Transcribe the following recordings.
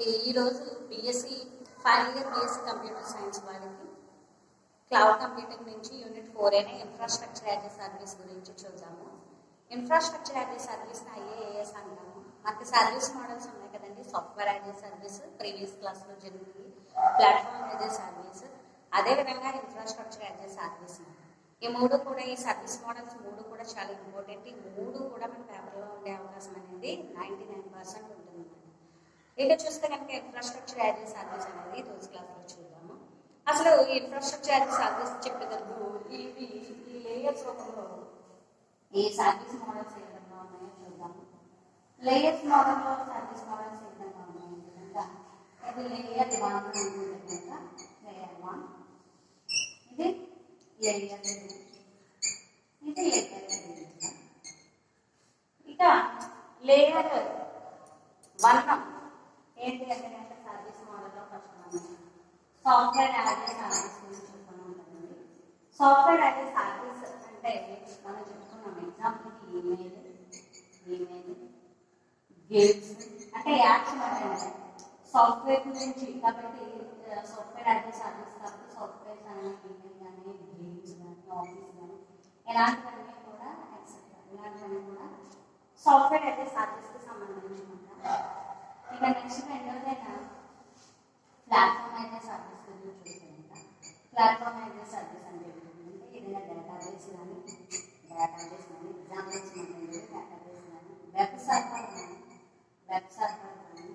ఈరోజు BSc final year BSc computer science వాళ్ళకి cloud computing నుంచి యూనిట్ 4 అయిన ఇన్ఫ్రాస్ట్రక్చర్ యాజ్ ఎ సర్వీస్ గురించి చూద్దాము. Infrastructure as a service IAS అంటాము. మనకి సర్వీస్ మోడల్స్ ఉన్నాయి కదండి. Software as a service previous క్లాస్లో జరిగింది, ప్లాట్ఫామ్ యాజ్ ఎ సర్వీస్, అదేవిధంగా ఇన్ఫ్రాస్ట్రక్చర్ యాజ్ ఎ సర్వీస్. ఈ మూడు కూడా, ఈ సర్వీస్ మోడల్స్ మూడు కూడా చాలా ఇంపార్టెంట్. ఈ మూడు కూడా మన పేపర్లో ఉండే అవకాశం అనేది 99% ఉంటుంది. ఇక చూస్తే కనుక ఇన్ఫ్రాస్ట్రక్చర్ యాజ్ ఎ సర్వీస్ అనేది రోజు క్లాస్లో చూద్దాము. అసలు ఈ ఇన్ఫ్రాస్ట్రక్చర్ యాజ్ ఎ సర్వీస్ చెప్పేటప్పుడు ఇవి ఈ లేయర్స్ రూపంలో ఈ సర్వీస్ మోడల్స్ ఏ విధంగా ఉన్నాయో చూద్దాము. లేయర్స్ మోడల్లో సర్వీస్ మోడల్స్ ఏ విధంగా ఉన్నాయో కనుక ఇది లేయర్ 1 అనుకుంటే కనుక లేయర్ 1, ఇది లేయర్ 2, ఇది లేయర్ 3. ఇక లేయర్ 1 ఏంటి అంటే కనుక సర్వీస్ మోడల్లో ఫస్ట్ మనం సాఫ్ట్వేర్ యాజ్ ఎ సర్వీస్ గురించి చెప్పుకున్నాం కదండి. సాఫ్ట్వేర్ యాజ్ ఎ సర్వీస్ అంటే మనం చెప్పుకున్నాం ఎగ్జాంపుల్కి ఈమెయిల్ గేమ్స్ అంటే యాక్షన్ అంటే సాఫ్ట్వేర్ గురించి. కాబట్టి సాఫ్ట్వేర్ యాజ్ ఎ సర్వీస్ కాబట్టి సాఫ్ట్వేర్స్ కానీ ఈమెయిల్ కానీ గేమ్స్ కానీ ఆఫీస్ కానీ ఇలాంటివన్నీ కూడా ఎక్సెట్రా ఇలాంటివన్నీ కూడా సాఫ్ట్వేర్ యాజ్ ఎ సర్వీస్కి సంబంధించి ఉంటాయి. ఇక నెక్స్ట్ రెండోదైనా ప్లాట్ఫామ్ యాజ్ ఎ సర్వీస్ గురించి చూస్తే ప్లాట్ఫామ్ యాజ్ ఎ సర్వీస్ అంటే ఏంటంటే ఏదైనా డేటాబేస్ కానీ ఎగ్జాంపుల్స్ ఉంటుంది, డేటాబేస్ కానీ వెబ్ సర్వర్ కానీ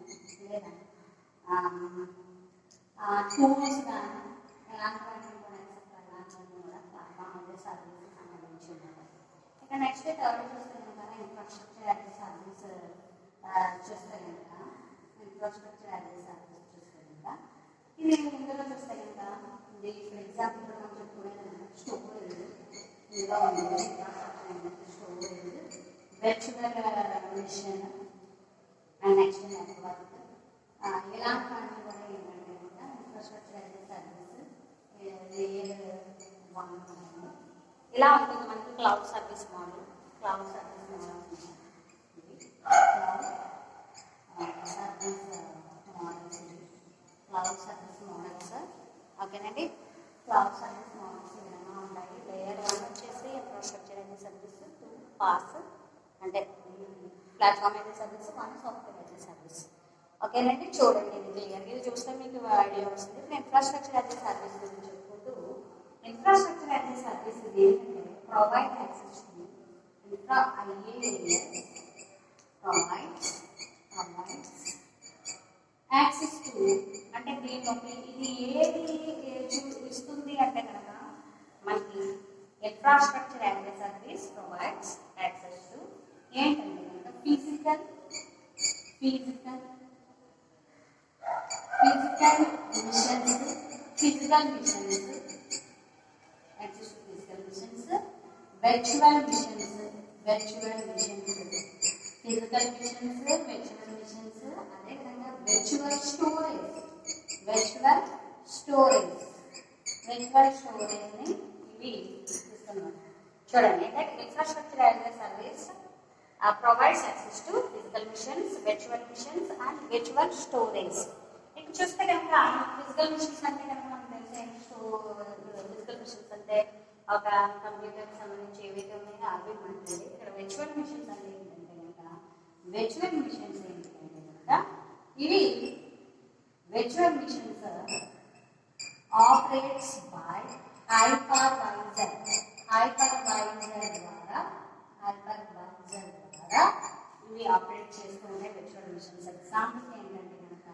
లేదా టూల్స్ కానీ ఇలాంటివన్నీ కూడా ఇలాంటివన్నీ కూడా ప్లాట్ఫామ్ యాజ్ ఎ సర్వీస్కి సంబంధించి ఉంటాయి. ఇక నెక్స్ట్ థర్డ్ చూస్తే కనుక ఇన్ఫ్రాస్ట్రక్చర్ యాజ్ ఎ సర్వీస్ చూస్తే కనుక ఇన్ఫ్రాస్ట్రక్చర్ యాజ్ ఎ సర్వీస్ చూస్తే కనుక ఇది ఇందులో చూస్తే కనుక ఇది ఫర్ ఎగ్జాంపుల్ మనం చెప్పుకునేది స్టోరేజ్ ఇందులో ఉంది. Infrastructure storage, virtual machine and next network ఇలాంటివన్నీ కూడా ఏంటంటే కనుక infrastructure as a service layer 1 ఇలా ఉంటుంది. మనకి క్లౌడ్ సర్వీస్ మోడల్ ఓకేనండి. క్లౌడ్ సర్వీస్ మోడల్స్ ఏమైనా ఉంటాయి. లేయర్ 1 వచ్చేసి infrastructure as a service, 2 PaaS అంటే platform as a service, 1 software as a service. ఓకేనండి. చూడండి ఇది క్లియర్గా ఇది చూస్తే మీకు ఐడియా వస్తుంది. ఇప్పుడు ఇన్ఫ్రాస్ట్రక్చర్ యాజ్ ఎ సర్వీస్ గురించి చెప్పుకుంటూ ఇన్ఫ్రాస్ట్రక్చర్ యాజ్ ఎ సర్వీస్ ఇది ఏంటంటే provide access to infra IAS provides access to అంటే దీనిలోకి ఇది ఏది ఇస్తుంది అంటే కనుక మనకి infrastructure as a service provides access to ఏంటంటే కనుక physical machines access to physical machines, virtual machines physical machines, virtual machines, అదేవిధంగా వర్చువల్ స్టోరేజ్ని ఇవి ఇస్తున్నాం. చూడండి infrastructure as a service provides access to physical machines, virtual machines and virtual storage. ఇక చూస్తే కనుక physical machines అంటే కనుక మనకు తెలిసే ఫిజికల్ మిషన్స్ అంటే ఒక కంప్యూటర్కి సంబంధించి ఏవైతే ఉన్నాయో అవి ఉంటుంది. ఇక్కడ వర్చువల్ మిషన్స్ అంటే ఏంటంటే కనుక ఇవి virtual machines operates by hypervisor ద్వారా ఇవి ఆపరేట్ చేస్తూ ఉండే వర్చువల్ మిషన్స్. ఎగ్జాంపుల్స్ ఏంటంటే కనుక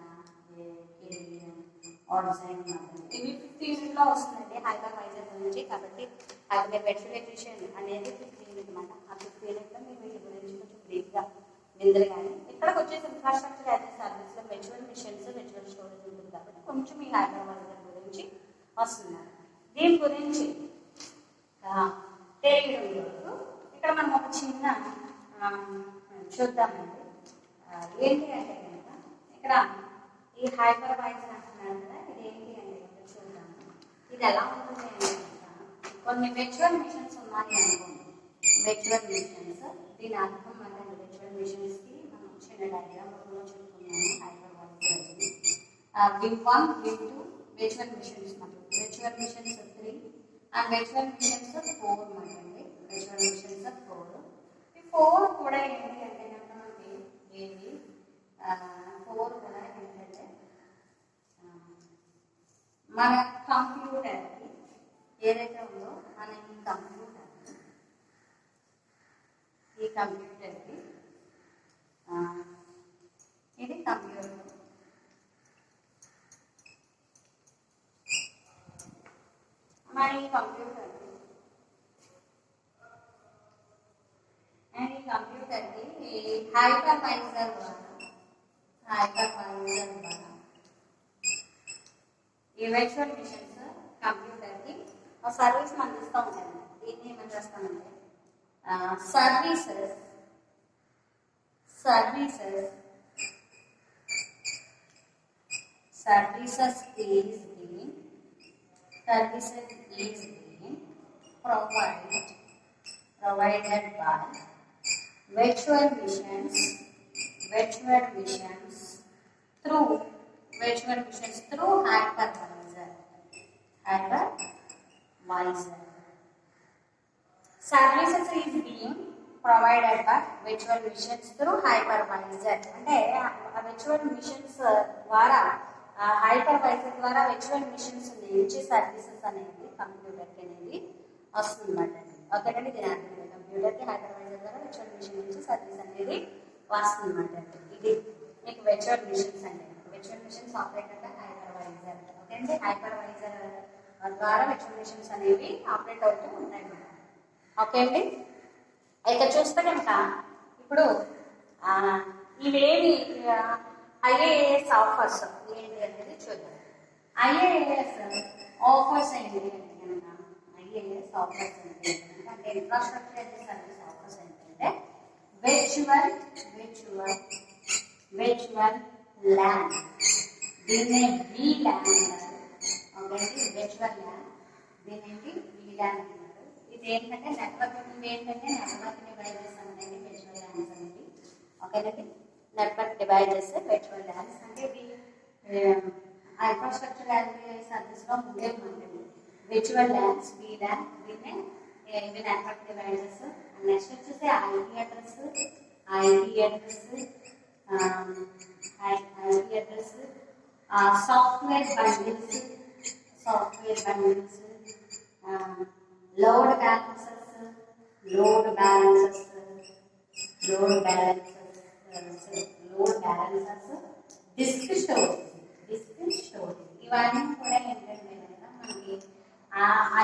ఇవి 15 యూనిట్లో వస్తుందండి హైపర్వైజర్ గురించి. కాబట్టి అది వర్చువలైజేషన్ అనేది 15 యూనిట్ అన్నమాట. ఆ 15 యూనిట్లో మీరు వీటి గురించి కొంచెం బ్రీఫ్గా విందులు. కానీ ఇక్కడికి వచ్చేసి ఇన్ఫ్రాస్ట్రక్చర్ యాజ్ ఎ సర్వీస్లో వర్చువల్ మిషన్స్, వర్చువల్ స్టోరేజ్ ఉంటుంది కాబట్టి కొంచెం ఈ హైపర్వైజర్ గురించి వస్తున్నారు. దీని గురించి తెలియడం వరకు ఇక్కడ మనం ఒక చిన్న చూద్దామండి. ఏంటి అంటే కనుక ఇక్కడ ఈ హైపర్వైజర్ అంటున్నారు కదా, ఇది ఏంటి అంటే కనుక చూద్దాము. ఇది ఎలా ఉంటుంది అంటే కనుక కొన్ని వర్చువల్ మిషన్స్ ఉన్నాయి అనుకోండి. వర్చువల్ మిషన్స్ దీని అర్థం అంటే వర్చువల్ మిషన్స్కి మనం చిన్న డయాగ్రామ్ చెప్పుకున్నాము. Hypervisor Vim1, Vim2 virtual missions मतलब virtual missions 3 and virtual missions 4 मतलब virtual missions 4 ఈ 4 కూడా ఏంటి అంటే మనకి ఏది 4 కూడా ఏంటంటే మన కంప్యూటర్కి ఏదైతే ఉందో మన ఈ కంప్యూటర్కి ఇది కంప్యూటర్ మన ఈ కంప్యూటర్కి హైపర్వైజర్ ద్వారా ఈ వర్చువల్ మిషన్స్ కంప్యూటర్కి ఒక సర్వీస్ అందిస్తూ ఉంటాయండి. దీన్ని ఏమని చేస్తామంటే services is being provided by virtual missions through hypervisor. Services is being provided by virtual missions through hypervisor. అంటే virtual missions ద్వారా హైపర్వైజర్ ద్వారా virtual missions నుంచి సర్వీసెస్ అనేది కంప్యూటర్కి అనేది వస్తుందన్నమాట. ఓకేనండి, దీని అర్థం కంప్యూటర్కి హైపర్వైజర్ ద్వారా virtual machine నుంచి సర్వీస్ అనేది వస్తుందన్నమాట. ఇది మీకు virtual missions అంటే virtual missions operated by hypervisor. Okay అండి, హైపర్వైజర్ ద్వారా virtual missions అనేవి ఆపరేట్ అవుతూ ఉంటాయి అన్నమాట. ఓకే అండి, అయితే చూస్తే కనుక ఇప్పుడు ఇవేమి ఐఏఎస్ ఆఫర్స్ ఏంటి అనేది చూద్దాం. ఐఏఎస్ ఆఫర్స్ ఏంటి అంటే కనుక ఐఏఎస్ ఆఫర్స్ ఏంటి అంటే infrastructure as a service offers ఏంటంటే virtual LAN, దీన్నే VLAN అంటారు. ఓకే, virtual LAN దీనేంటి VLAN అంటారు. ఇది ఏంటంటే నెట్వర్క్ డివైజెస్ అనేది virtual LANs అనేది. ఓకేనండి, నెట్వర్క్ డివైజెస్ virtual LANs అంటే ఇది ఇన్ఫ్రాస్ట్రక్చర్ యాజ్ ఎ సర్వీస్ లో ముందే ఉంటుంది. virtual LANs VLAN దీన్నే ఇవి నెట్వర్క్ డివైజెస్. నెక్స్ట్ వచ్చేసి IP address software bundles load balancers disk storage ఇవన్నీ కూడా ఏంటంటే మనకి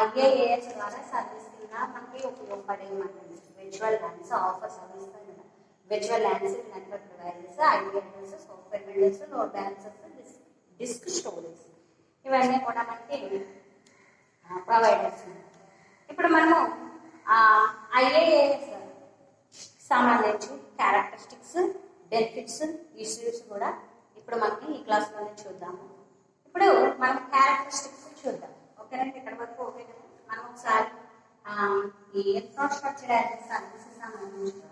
ఐఏఎస్ ద్వారా సర్వీస్ కింద మనకి ఉపయోగపడేమాట. విర్చువల్ ల్యాన్స్ ఆఫర్స్ అందిస్తాయి కదా. Virtual LANs network devices, IP address, software builders, load balancers, disk storage ఇవన్నీ కూడా మనకి ప్రొవైడర్స్. ఇప్పుడు మనము ఐఏఎస్ సంబంధించి క్యారెక్టరిస్టిక్స్, బెనిఫిట్స్, ఇష్యూస్ కూడా ఇప్పుడు మనకి ఈ క్లాస్లోనే చూద్దాము. ఇప్పుడు మనం క్యారెక్టరిస్టిక్స్ చూద్దాం. ఓకేనండి, ఇక్కడ వరకు ఓకే కదా. మనం ఒకసారి ఈ ఇన్ఫ్రాస్ట్రక్చర్ యాజ్ ఎ సర్వీస్ సంబంధించి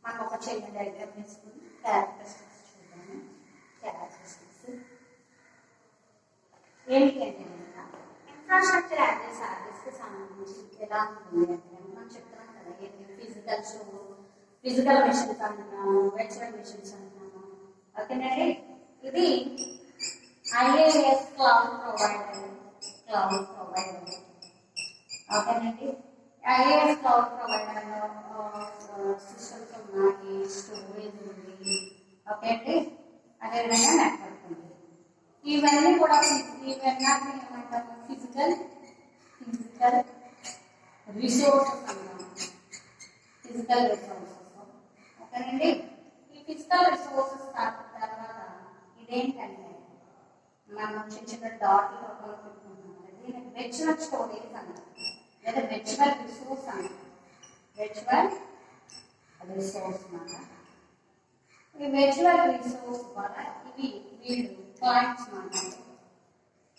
మనం ఒక చిన్న డయాగ్రామ్ వేసుకుని క్యారెక్టరిస్టిక్స్ చూద్దాము. క్యారెక్టరిస్టిక్స్ ఏంటి అంటే ఇన్ఫ్రాస్ట్రక్చర్ యాజ్ ఎ సర్వీస్ కి సంబంధించి ఎలా ఉంటుంది అంటే మనం చెప్తున్నాం కదా, ఏంటి ఫిజికల్ మిషన్స్ అంటున్నాము, వర్చువల్ మిషన్స్ అంటున్నాము. ఓకేనండి, ఇది ఐఏఎస్ క్లౌడ్ ప్రొవైడర్. ఓకేనండి, ఐఏఎస్ క్లౌడ్ ప్రొవైడర్లో సిస్టమ్స్ ఉన్నాయి, స్టోరేజ్ ఉంది. ఓకే అండి, అదేవిధంగా నెట్వర్క్ ఉంది. ఇవన్నీ కూడా ఇవన్నీ ఏమంటాము ఫిజికల్ రిసోర్సెస్ అంటాము. ఓకేనండి, ఈ ఫిజికల్ రిసోర్సెస్ తర్వాత ఇదేంటంటే మనం చిన్న డాట్ రూపంలో పెట్టుకుంటున్నాం. దీనికి వెర్చువల్ స్టోరేజ్ అంటారు లేదా వెర్చువల్ రిసోర్స్ అంటారు. వెర్చువల్ రిసోర్స్ అన్నమాట. ఈ వెర్చువల్ రిసోర్స్ ద్వారా వీళ్ళు క్లయింట్స్ అన్నమాట.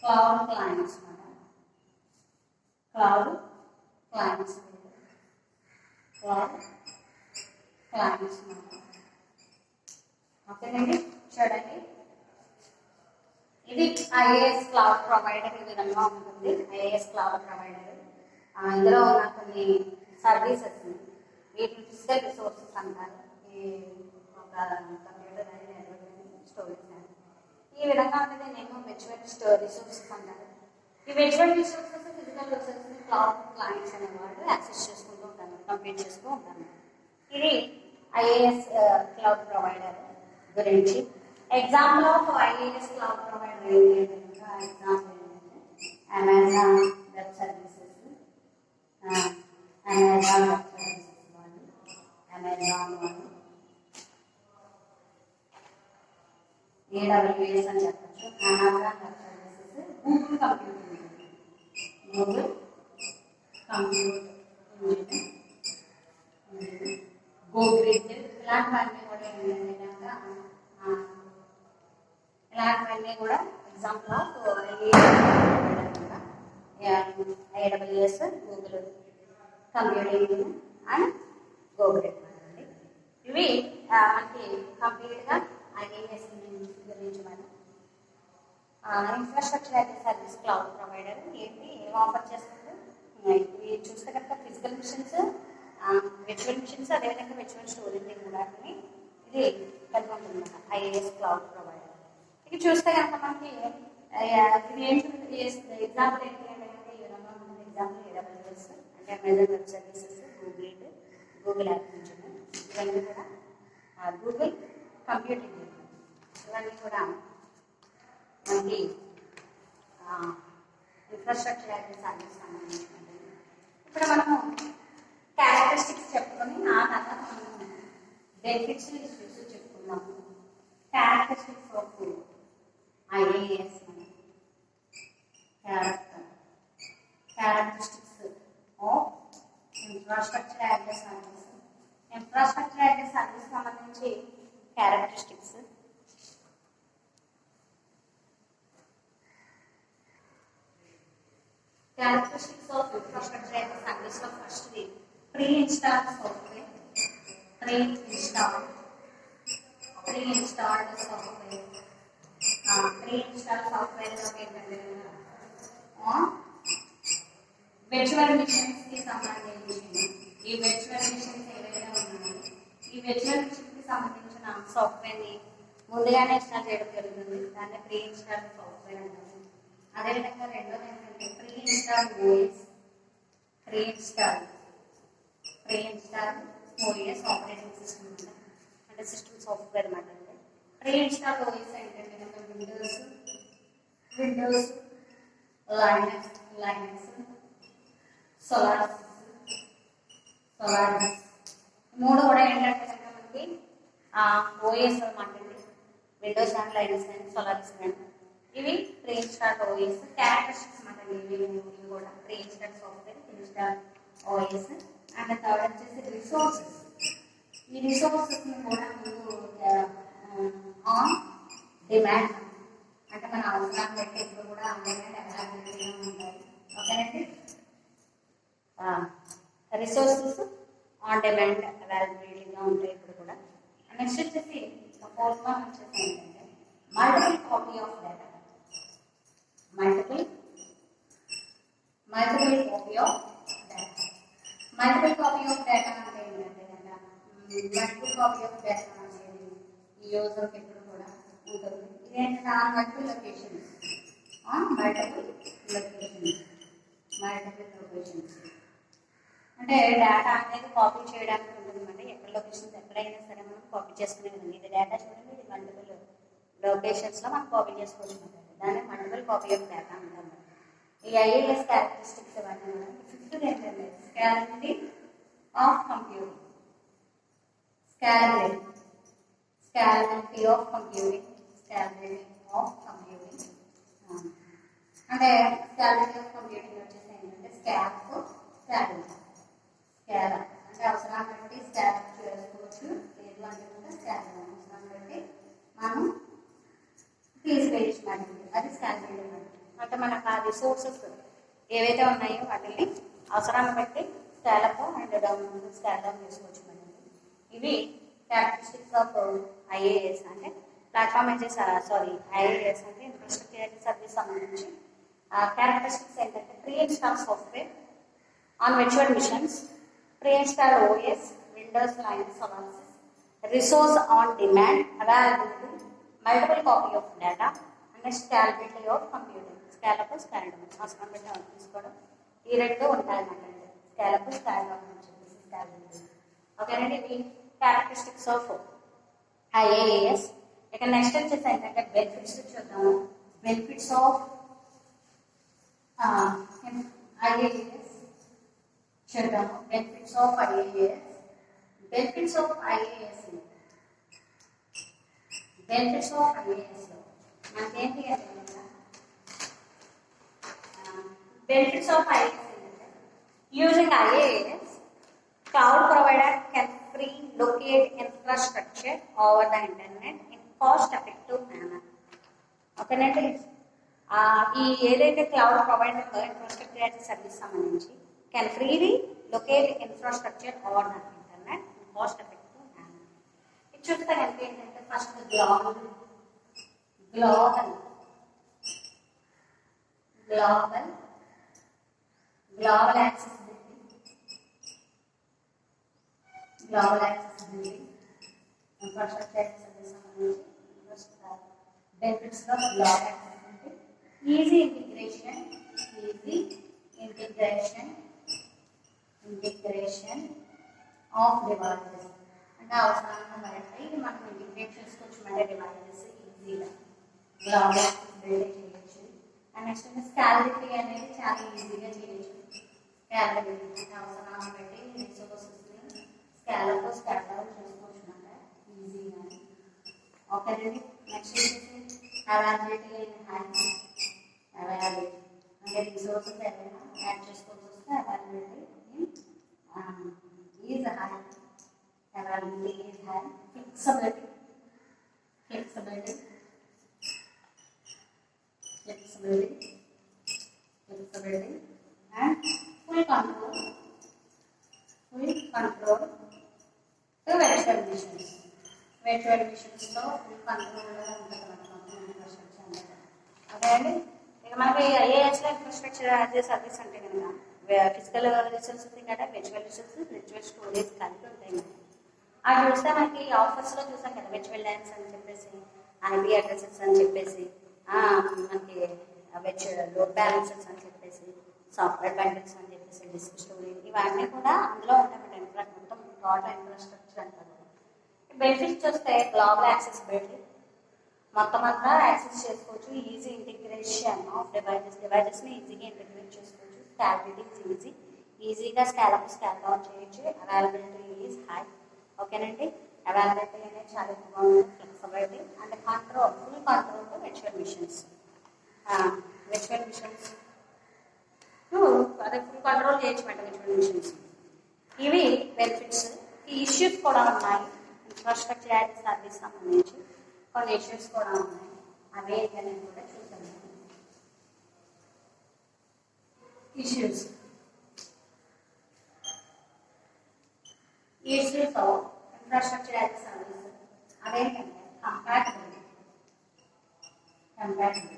క్లౌడ్ క్లయింట్స్ అన్నమాట. ఓకేనండి, చూడండి. ఈ ఇది ఐఏఎస్ క్లౌడ్ ప్రొవైడర్ ఈ విధంగా ఉంటుంది. ఐఏఎస్ క్లౌడ్ ప్రొవైడర్ ఇందులో ఉన్న కొన్ని సర్వీసెస్ వీటిని ఫిజికల్ రిసోర్సెస్ అంటారు. ఈ ఒక కంప్యూటర్ అని నెట్వర్క్ స్టోరేజ్ అని ఈ విధంగా ఉంటుంది. నేను వర్చువల్ రిసోర్సెస్ అంటారు. ఈ virtual resources physical resources cloud clients అనేవాళ్ళు యాక్సెస్ చేసుకుంటూ ఉంటాను, కంప్లీట్ చేస్తూ ఉంటాను. ఇది ఐఏఎస్ క్లౌడ్ ప్రొవైడర్ గురించి. Example of IAS cloud provider ఏంటంటే ఎగ్జాంపుల్ ఏంటంటే Amazon web services, Amazon web services వాళ్ళు, అమెజాన్ వాళ్ళు, AWS అని చెప్పచ్చు, Amazon web services, Google computing, Google computing, GoGrid, ఇలాంటివన్నీ కూడా ఏంటంటే ఇలాంటివన్నీ కూడా example of AWS, Google computing and GoGrid అండి. ఇవి మనకి కంప్లీట్గా ఐఏఎస్ గురించి మనం infrastructure as a service cloud provider ఏంటి ఏం ఆఫర్ చేస్తుంది. ఇవి చూస్తే కనుక ఫిజికల్ మిషన్స్, వర్చువల్ మిషన్స్, అదేవిధంగా వర్చువల్ స్టోరేజ్ కూడా ఇది కలిగి ఉంటుంది ఐఏఎస్ క్లౌడ్ ప్రొవైడర్. ఇది చూస్తే కనుక మనకి ఇది ఏంటి ఎగ్జాంపుల్ ఏంటి అంటే ఎగ్జాంపుల్ AWS అంటే Amazon web services, Google app నుంచి ఇవన్నీ కూడా గూగుల్ కంప్యూటింగ్ ఇవన్నీ కూడా మనకి ఇన్ఫ్రాస్ట్రక్చర్ యాజ్ ఎ సర్వీస్ సంబంధించినవి. ఇప్పుడు మనము క్యారెక్టరిస్టిక్స్ చెప్పుకొని ఆ తర్వాత మనము బెనిఫిట్స్ ఇష్యూస్ చెప్పుకున్నాము. Characteristics of IAS characteristics of infrastructure as a service. Infrastructure as a service సంబంధించి characteristics characteristics of infrastructure as a service of first the pre-installed software, pre-installed software ఏంటంటే virtual machines కి సంబంధించి ఈ virtual machines ఏవైతే ఉన్నాయో ఈ virtual machines కి సంబంధించిన సాఫ్ట్వేర్ ని ముందుగానే ఇన్స్టాల్ చేయడం జరుగుతుంది. దాన్ని ప్రీ ఇన్స్టాల్ సాఫ్ట్వేర్ అంటారు. అదేవిధంగా రెండోది ఏంటంటే pre install OS operating system అంటే సిస్టమ్ సాఫ్ట్వేర్ అన్నమాట. ప్రీ ఇన్స్టాల్ ఓఎస్ ఏంటంటే విండోస్, లైనక్స్, సోలారిస్ మూడు కూడా ఏంటంటే కనుక మనకి ఓఎస్ అన్నమాట. Windows and Linux and Solaris ఇవి ప్రీ ఇన్స్టాల్ ఓఎస్. క్యారెక్టరిస్టిక్స్ అన్నమాట. ఇవి కూడా pre install software, install OS. And third వచ్చేసి రిసోర్సెస్. ఈ రిసోర్సెస్ కూడా ఆన్ డిమాండ్ అంటే మన అవసరాన్ని బట్టి ఇప్పుడు కూడా ఆన్ డిమాండ్ అవైలబిలిటీగా ఉంటాయి. ఓకేనండి. రిసోర్సెస్ ఆన్ డిమాండ్ అవైలబిలిటీగా ఉంటాయి ఇప్పుడు కూడా. నెక్స్ట్ వచ్చేసి ఫోర్త్ వన్ వచ్చేసి ఏంటంటే multiple copy of data. Multiple copy of data అంటే ఏంటంటే మల్టిపుల్ కాపీ ఆఫ్ డేటా అనేది ఈ యూజర్కి ఎప్పుడు కూడా ఉంటుంది. ఇదేంటంటే మల్టిపుల్ లొకేషన్స్ అంటే డేటా అనేది కాపీ చేయడానికి ఉంటుందండి. ఎక్కడ లొకేషన్స్ ఎక్కడైనా సరే మనం కాపీ చేసుకునే విధంగా ఇది డేటా చూడండి. ఇది మల్టిపుల్ లొకేషన్స్లో మనం కాపీ చేసుకోవచ్చు. దాన్ని మల్టిపుల్ కాపీ ఆఫ్ డేటా అంటారు. ఈ ఐఏఎస్ క్యారెక్టరిస్టిక్స్ ఇవన్నీ కూడా. ఫిఫ్త్ ఏంటంటే scalability of computing. Scalability of computing అంటే స్కేలబిలిటీ ఆఫ్ కంప్యూటింగ్ వచ్చేసి ఏంటంటే స్కేల్ అంటే అవసరాన్ని బట్టి స్కేల్ చేసుకోవచ్చు. లేదు అంటే స్కేల్ అవసరాన్ని బట్టి మనం తీసివేయచ్చు. అది స్కేలబిలిటీ అంటే మనకు ఆ రిసోర్సెస్ ఏవైతే ఉన్నాయో వాటిని అవసరాన్ని బట్టి scale up and scale down చేసుకోవచ్చు. ఇవి క్యారెక్టరిస్టిక్స్ ఆఫ్ ఐఏఎస్ అంటే ప్లాట్ఫామ్ ఐఏఎస్ అంటే ఇన్ఫ్రాస్ట్రక్చర్ యాజ్ ఎ సర్వీస్ సంబంధించి క్యారెక్టరిస్టిక్స్ ఏంటంటే pre install software on virtual machines, pre install OS, Windows, Linux, Solaris, resource on demand, availability, multiple copy of data and scalability of computing. Scalable, scalable అవసరం పెట్టి తీసుకోవడం ఈ రెండు ఉంటాయన్నమాట. Scalable, scalable అని చెప్పేసి స్కేలబిలిటీ. ఓకేనండి, ఇవి క్యారెక్టరిస్టిక్స్ ఆఫ్ IaaS. ఇక నెక్స్ట్ వచ్చేసి ఏంటంటే బెనిఫిట్స్ చూద్దాము. బెనిఫిట్స్ ఆఫ్ IaaS చూద్దాము. Benefits of IaaS. Benefits of IaaS benefits of IaaS లో మనకేంటి అంటే బెనిఫిట్స్ ఆఫ్ IaaS ఏంటంటే using IaaS cloud provider can free locate infrastructure over the internet in cost effective manner. ఓకేనండి, ఈ ఏదైతే cloud provider infrastructure as a service సంబంధించి can freely locate infrastructure over the internet in cost effective manner. ఇది చూస్తే కనుక ఏంటంటే first global global global global accessibility, global accessibility infrastructure as a service సంబంధించి benefits of global accessibility, easy integration of devices. అంటే అవసరాన్ని బట్టి ఇది మనం ఇంటిగ్రేట్ చేసుకోవచ్చు మన డివైసెస్ ఈజీగా గ్లోబల్ యాక్సెసిబిలిటీ చేయొచ్చు. అండ్ నెక్స్ట్ స్కేలబిలిటీ అనేది చాలా ఈజీగా చేయొచ్చు. స్కేలబిలిటీ అవసరాన్ని బట్టి రిసోర్సెస్ని స్కేలబుల్ చేసుకోవచ్చు అన్నమాట ఈజీగా. ఓకేనండి, నెక్స్ట్ అవైలబిలిటీ అవైలబిలిటీ అంటే రిసోర్సెస్ ఏమైనా యాడ్ చేసుకోవాల్సి వస్తే availability is high, availability is high. Flexibility flexibility flexibility flexibility and full control to virtual machines. వర్చువల్ మిషన్స్లో ఫుల్ కంట్రోల్గా ఉంటుంది మొత్తం ఇన్ఫ్రాస్ట్రక్చర్ అనేది. ఓకే అండి, ఇక మనకి IaaSలో ఇన్ఫ్రాస్ట్రక్చర్ యాజ్ ఎ సర్వీస్ అంటే కనుక ఫిజికల్ రిసోర్సెస్ కదా, వర్చువల్ రిసోర్సెస్, వర్చువల్ స్టోరేజ్ కలిపి ఉంటాయి కదా. అవి చూస్తే మనకి ఆఫర్స్లో చూసాం కదా, వర్చువల్ ల్యాబ్స్ అని చెప్పేసి, IP అడ్రసెస్ అని చెప్పేసి, మనకి వర్చువల్ లోడ్ బ్యాలెన్సెస్ అని చెప్పేసి, సాఫ్ట్వేర్ బండిల్స్ అని చెప్పేసి, డిస్క్ స్టోరేజ్, ఇవన్నీ కూడా అందులో ఉంటాయి. మొత్తం టోటల్ ఇన్ఫ్రాస్ట్రక్చర్ అంటారు. బెనిఫిట్స్ చూస్తే గ్లోబల్ యాక్సెసిబిలిటీ, మొత్తం అంతా యాక్సెస్ చేసుకోవచ్చు. ఈజీ ఇంటిగ్రేషన్ ఆఫ్ డివైజెస్ని ఈజీగా ఇంటిగ్రేట్ చేసుకోవచ్చు. స్కేలబిలిటీ ఈజీగా స్కేల్ డౌన్ చేయొచ్చు. Availability is high. ఓకేనండి, అవైలబిలిటీ అనేది చాలా ఎక్కువగా ఉంటుంది. Flexibility and full control to virtual machines. Virtual machines అదే ఫుల్ కంట్రోల్ చేయొచ్చు వర్చువల్ మిషన్స్. ఇవి బెనిఫిట్స్. ఈ ఇష్యూస్ కూడా ఉన్నాయి. ఇన్ఫ్రాస్ట్రక్చర్ యాజ్ ఎ సర్వీస్ సంబంధించి కొన్ని ఇష్యూస్ కూడా ఉన్నాయి. అవే అనేది కూడా చూద్దాం. Issues of infrastructure as a service అవేంటంటే కంపాటబిలిటీ ఏంటంటే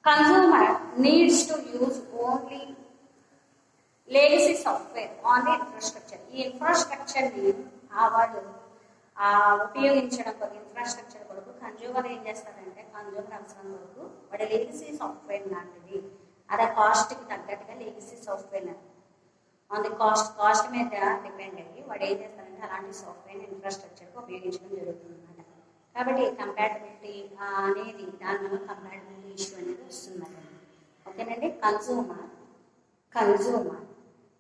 consumer needs to use only legacy software on the infrastructure. ఈ ఇన్ఫ్రాస్ట్రక్చర్ని వాళ్ళు ఉపయోగించడం కొరకు ఇన్ఫ్రాస్ట్రక్చర్ కొరకు కన్జ్యూమర్ ఏం చేస్తారంటే కన్జ్యూమర్ అవసరం కొరకు వాడి లెగసీ సాఫ్ట్వేర్ లాంటిది అది కాస్ట్కి తగ్గట్టుగా legacy software on the cost మీద డిపెండ్ అయ్యి వాడు ఏం చేస్తారంటే అలాంటి సాఫ్ట్వేర్ని ఇన్ఫ్రాస్ట్రక్చర్కి ఉపయోగించడం జరుగుతుంది అన్నమాట. కాబట్టి కంపాటబిలిటీ అనేది దానివల్ల కంపాటబిలిటీ ఇష్యూ అనేది వస్తుంది. ఓకేనండి, కన్జ్యూమర్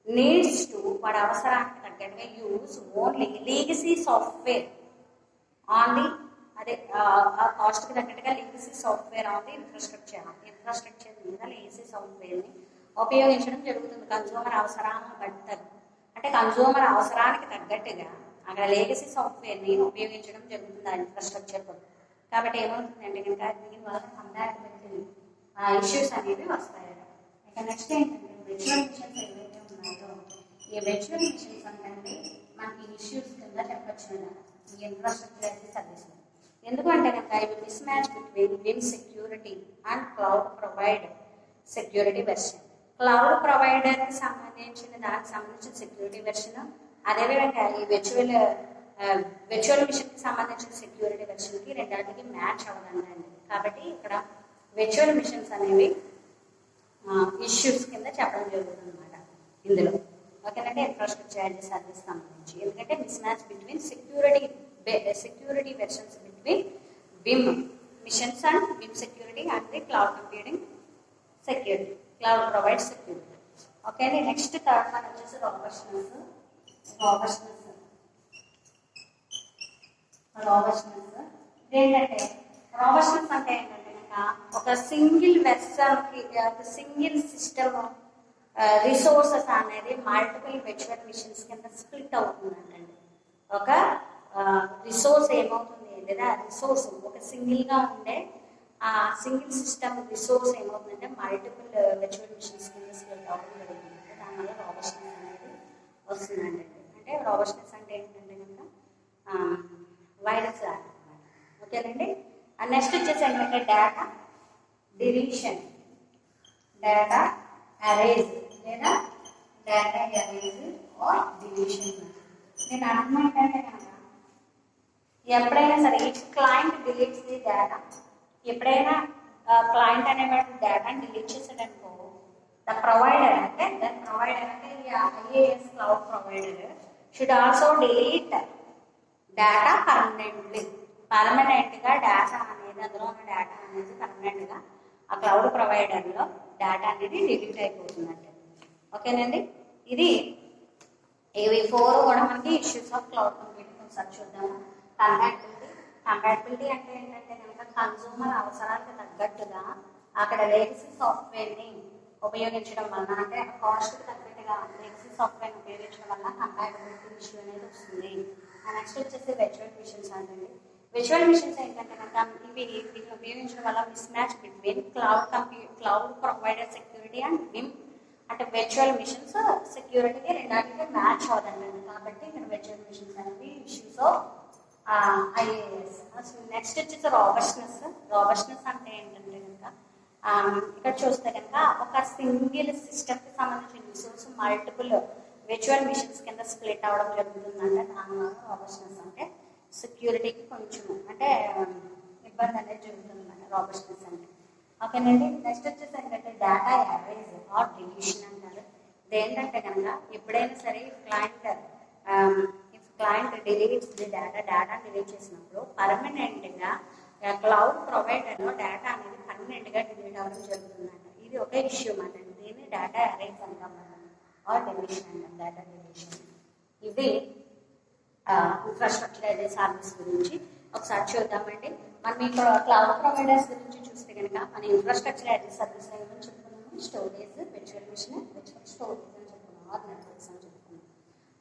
నీడ్స్ టు వాడి అవసరానికి తగ్గట్టుగా use only legacy software only అదే ఆ కాస్ట్కి తగ్గట్టుగా లెగసీ సాఫ్ట్వేర్ ఆన్లీ ఇన్ఫ్రాస్ట్రక్చర్ మీద లెగసీ సాఫ్ట్వేర్ని ఉపయోగించడం జరుగుతుంది. కన్జ్యూమర్ అవసరాలను బట్టి అంటే కన్జ్యూమర్ అవసరానికి తగ్గట్టుగా అక్కడ లెగసీ సాఫ్ట్వేర్ని ఉపయోగించడం జరుగుతుంది ఆ ఇన్ఫ్రాస్ట్రక్చర్ కొరకు. కాబట్టి ఏమవుతుందంటే కనుక దీనివల్ల కంపాటబిలిటీ ఇష్యూస్ అనేవి వస్తాయి. ఇక నెక్స్ట్ ఏంటంటే వర్చువల్ మిషన్స్ ఏవైతే ఉన్నాయో ఈ వర్చువల్ మిషన్స్ అంటే మనకి ఇష్యూస్ కింద చెప్పచ్చు ఈ ఇన్ఫ్రాస్ట్రక్చర్ యాజ్ ఎ సర్వీస్. ఎందుకంటే కనుక ఇవి mismatch between VM security and cloud provide security version. Cloud ప్రొవైడర్కి సంబంధించిన దానికి సంబంధించిన సెక్యూరిటీ వెర్షన్, అదేవిధంగా ఈ వర్చువల్ మిషన్కి సంబంధించిన సెక్యూరిటీ వెర్షన్కి రెండాటికి మ్యాచ్ అవ్వదండి. కాబట్టి ఇక్కడ వర్చువల్ మిషన్స్ అనేవి ఇష్యూస్ కింద చెప్పడం జరుగుతుంది అనమాట ఇందులో. ఓకేనంటే ఇన్ఫ్రాస్ట్రక్చర్ యాజ్ ఎ సర్వీస్ సంబంధించి, ఎందుకంటే miss match between security versions between Vim machines and Vim security and the cloud computing security, cloud provide security. Okay అండి. నెక్స్ట్ థర్డ్ వన్ వచ్చేసి రాబస్ట్నెస్. ఇదేంటంటే రాబస్ట్నెస్ అంటే ఏంటంటే కనుక ఒక సింగిల్ వెర్షన్కి సింగిల్ సిస్టమ్ రిసోర్సెస్ అనేది మల్టిపుల్ వర్చువల్ మిషన్స్ కింద స్ప్లిట్ అవుతుందండి. ఒక రిసోర్స్ ఏమవుతుంది లేదా రిసోర్స్ ఒక సింగిల్గా ఉండే ఆ సింగిల్ సిస్టమ్ రిసోర్స్ ఏమవుతుందంటే మల్టిపుల్ వర్చువల్ మిషన్స్ కింద స్ప్లిట్ అవ్వడం జరుగుతుంది. దానివల్ల రాబస్ట్నెస్ అనేది వస్తుందండి. అంటే రాబస్ట్నెస్ అంటే ఏంటంటే కనుక వైరస్ లాగా. ఓకేనండి. నెక్స్ట్ వచ్చేసి ఏంటంటే డేటా డిలీషన్, డేటా అరేజ్ లేదా డేటా అరేజ్ ఆర్ డిలీషన్. నేను అర్థం ఏంటంటే కనుక ఎప్పుడైనా సరే if client deletes the data, ఎప్పుడైనా క్లయింట్ అనేవాడు డేటాని డిలీట్ చేసాడనుకో, ద ప్రొవైడర్ అంటే IAS cloud provider should also delete data పర్మనెంట్గా డేటా అనేది అందులో ఉన్న డేటా అనేది పర్మనెంట్గా ఆ క్లౌడ్ ప్రొవైడర్లో డేటా అనేది డిలీట్ అయిపోతుందంటే. ఓకేనండి. ఇది ఇవి 4 కూడా మనకి ఇష్యూస్ ఆఫ్ క్లౌడ్ కంప్యూటింగ్ ఒకసారి చూద్దాము. కంపాటబిలిటీ అంటే ఏంటంటే కనుక కన్సూమర్ అవసరాలకు తగ్గట్టుగా అక్కడ లెగసీ సాఫ్ట్వేర్ని ఉపయోగించడం వలన, అంటే కాస్ట్కి తగ్గట్టుగా లెగసీ సాఫ్ట్వేర్ని ఉపయోగించడం వల్ల కంపాటబిలిటీ ఇష్యూ అనేది వస్తుంది. నెక్స్ట్ వచ్చేసి వర్చువల్ మిషన్స్ అండి. వర్చువల్ మిషన్స్ ఏంటంటే కనుక వీటిని ఉపయోగించడం వల్ల miss match between cloud provider security and Vim అంటే వర్చువల్ మిషన్స్ సెక్యూరిటీకి రెండాటికి మ్యాచ్ అవుతుందండి. కాబట్టి ఇక్కడ వర్చువల్ మిషన్స్ అనేవి ఇష్యూస్ ఆఫ్ ఐఏఎస్. నెక్స్ట్ వచ్చేసి రాబస్ట్నెస్ అంటే ఏంటంటే కనుక ఇక్కడ చూస్తే కనుక ఒక సింగిల్ సిస్టమ్కి సంబంధించిన రిసోర్స్ మల్టిపుల్ వర్చువల్ మిషన్స్ కింద స్ప్లిట్ అవ్వడం జరుగుతుందంటే దానివల్ల రాబస్ట్నెస్ అంటే సెక్యూరిటీకి కొంచెం అంటే ఇబ్బంది అనేది జరుగుతుంది అన్నమాట రాబస్ట్నెస్ అంటే. ఓకేనండి. నెక్స్ట్ వచ్చేసి ఏంటంటే డేటా అరేజ్ ఆర్ డిలీషన్ అంటారు. ఇదేంటంటే కనుక ఎప్పుడైనా సరే client deletes the data delete చేసినప్పుడు పర్మనెంట్గా క్లౌడ్ ప్రొవైడర్లో డేటా అనేది పర్మనెంట్గా డిలీట్ అవ్వడం జరుగుతుందంట. ఇది ఒక ఇష్యూ మాట. దీన్ని డేటా అరేజ్ అంటాం ఆర్ డిలీషన్ అంటాం, డేటా డిలీషన్. ఇది ఇన్ఫ్రాస్ట్రక్చర్ యాజ్ ఎ సర్వీస్ గురించి ఒకసారి చూద్దామండి. మనం ఇక్కడ క్లౌడ్ ప్రొవైడర్స్ గురించి చూస్తే కనుక మన ఇన్ఫ్రాస్ట్రక్చర్ యాజ్ ఎ సర్వీస్ ఏమని చెప్పుకున్నాము, storage, virtual machine, virtual storage అని చెప్పుకున్నాం, ఆర్ నెట్వర్క్స్ అని చెప్పుకున్నాం.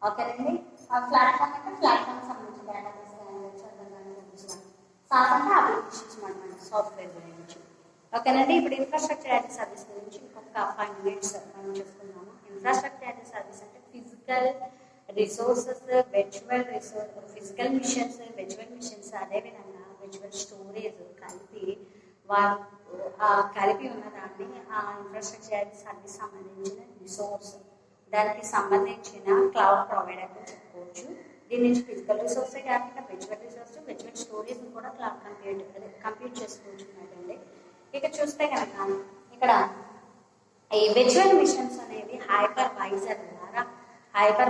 ఓకేనండి. ప్లాట్ఫామ్ అంటే ప్లాట్ఫామ్ సంబంధించిన డేటాబేస్ కానీ సర్వర్ కానీ సాస్ అంటే అప్లికేషన్స్ అనమాట, సాఫ్ట్వేర్ గురించి. ఓకేనండి. ఇప్పుడు ఇన్ఫ్రాస్ట్రక్చర్ యాజ్ ఎ సర్వీస్ గురించి ఇంకొక 5 minutes మనం చెప్పుకుందాము. ఇన్ఫ్రాస్ట్రక్చర్ యాజ్ ఎ సర్వీస్ అంటే physical resources, physical machines, virtual machines, అదేవిధంగా వర్చువల్ స్టోరేజ్ కలిపి ఉన్న దాన్ని ఆ ఇన్ఫ్రాస్ట్రక్చర్ యాజ్ ఎ సర్వీస్ సంబంధించిన రిసోర్స్, దానికి సంబంధించిన క్లౌడ్ ప్రొవైడర్ అని చెప్పుకోవచ్చు. దీని నుంచి ఫిజికల్ రిసోర్సే కాకుండా వర్చువల్ స్టోరేజ్ కూడా క్లౌడ్ కంప్యూట్ చేసుకోవచ్చు అన్నమాట. ఇక చూస్తే కనుక ఇక్కడ ఈ వర్చువల్ మిషన్స్ అనేది హైపర్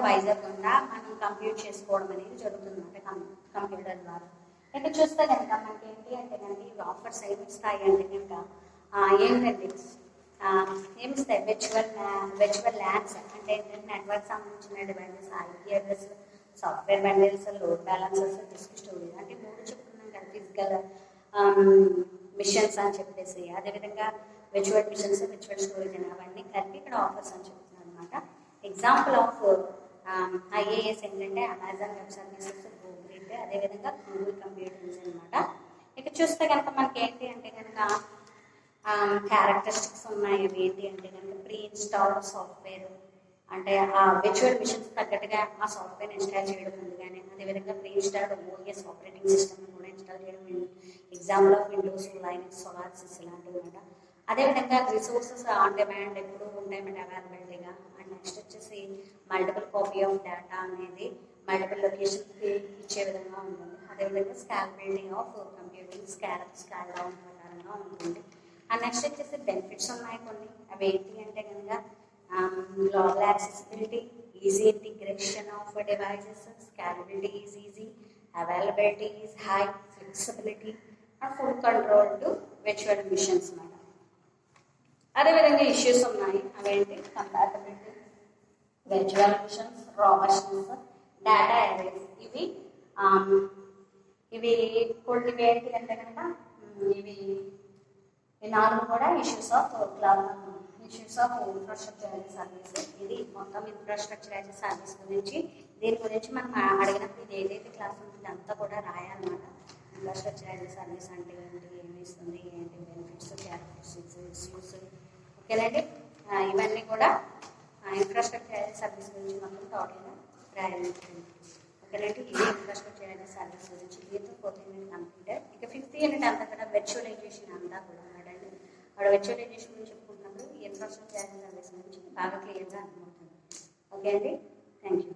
వైజర్ గుండా మనం కంప్యూట్ చేసుకోవడం అనేది జరుగుతుంది అంటే కంప్యూటర్ ద్వారా. ఇక చూస్తే కనుక మనకి ఏంటి అంటే కనుక ఇవి ఆఫర్స్ ఏమి ఇస్తాయి అంటే కనుక ఏమిస్తాయి, వర్చువల్ ల్యాబ్స్ అంటే నెట్వర్క్ సంబంధించిన devices, IP address, software bundles, load balancers, disk storage అంటే 3 చెప్పుకున్నాం కదా. ఫిజికల్ మిషన్స్ అని చెప్పేసి, అదేవిధంగా వర్చువల్ మిషన్స్, వర్చువల్ స్టోరేజ్ అని అవన్నీ కలిపి ఇక్కడ ఆఫర్స్ అని చెప్తున్నాను అనమాట. ఎగ్జాంపుల్ ఆఫ్ ఐఏఎస్ ఏంటంటే అమెజాన్ వెబ్ సర్వీసెస్, గూగుల్, అదేవిధంగా గూగుల్ కంప్యూటర్స్ అనమాట. ఇక చూస్తే కనుక మనకి ఏంటి అంటే కనుక క్యారెక్టరిస్టిక్స్ ఉన్నాయి. అవి ఏంటి అంటే కనుక ప్రీ ఇన్స్టాల్డ్ సాఫ్ట్వేర్, అంటే ఆ విర్చువల్ మిషన్స్ తగ్గట్టుగా ఆ సాఫ్ట్వేర్ ఇన్స్టాల్ చేయడం ఉంది, కానీ అదేవిధంగా pre installed OS operating system కూడా ఇన్స్టాల్ చేయడం, example of Windows, Linux, Solaris ఇలాంటివి అనమాట. అదేవిధంగా రిసోర్సెస్ ఆన్ డిమాండ్ ఎప్పుడు ఉంటాయన్నమాట అవైలబిలిటీగా. అండ్ నెక్స్ట్ వచ్చేసి మల్టిపుల్ కాపీ ఆఫ్ డేటా అనేది మల్టిపుల్ లొకేషన్స్కి ఇచ్చే విధంగా ఉంటుంది. అదేవిధంగా స్కాలబిలిటీ ఆఫ్ కంప్యూటింగ్ స్కాల్ డౌన్ ప్రకారంగా ఉంటుంది. అండ్ నెక్స్ట్ వచ్చేసి బెనిఫిట్స్ ఉన్నాయి కొన్ని. అవి ఏంటి అంటే కనుక global accessibility, easy integration of devices, scalability is easy, availability is high, flexibility and full control to virtual machines అన్నమాట. అదేవిధంగా ఇష్యూస్ ఉన్నాయి. అవేంటి compatibility, virtual machines, robustness, data arrays. ఇవి కొన్ని ఏంటి అంటే కనుక ఈ 4 కూడా issues of infrastructure as service. ఇది మొత్తం ఇన్ఫ్రాస్ట్రక్చర్ యాజ్ సర్వీస్ గురించి. దీని గురించి మనం అడిగినప్పుడు ఇది ఏదైతే క్లాస్ ఉంటుందో అంతా కూడా రాయాలన్నమాట. ఇన్ఫ్రాస్ట్రక్చర్ యాజ్ సర్వీస్ అంటే ఏంటి, ఏమి ఇస్తుంది, ఏంటి బెనిఫిట్స్, క్యారెక్టరిస్టిక్స్, ఇష్యూస్, ఓకేనండి. ఇవన్నీ కూడా ఇన్ఫ్రాస్ట్రక్చర్ యాజ్ సర్వీస్ గురించి మొత్తం టోటల్గా రాయాలి. ఓకేనండి. ఇది ఇన్ఫ్రాస్ట్రక్చర్ యాజ్ సర్వీస్ గురించి. దీంతో 4th యూనిట్ కంప్లీటెడ్. ఇక 5th యూనిట్ అంతా కూడా వెర్చువలైజేషన్ అంతా కూడా ఉన్నాడండి. వాడు వెర్చువలైజేషన్ గురించి చెప్పుకుంటున్నప్పుడు ఇన్ఫ్రాస్ట్రక్చర్ యాజ్ సర్వీస్ గురించి బాగా క్లియర్గా అర్థమవుతుంది. ఓకే అండి, థ్యాంక్ యూ.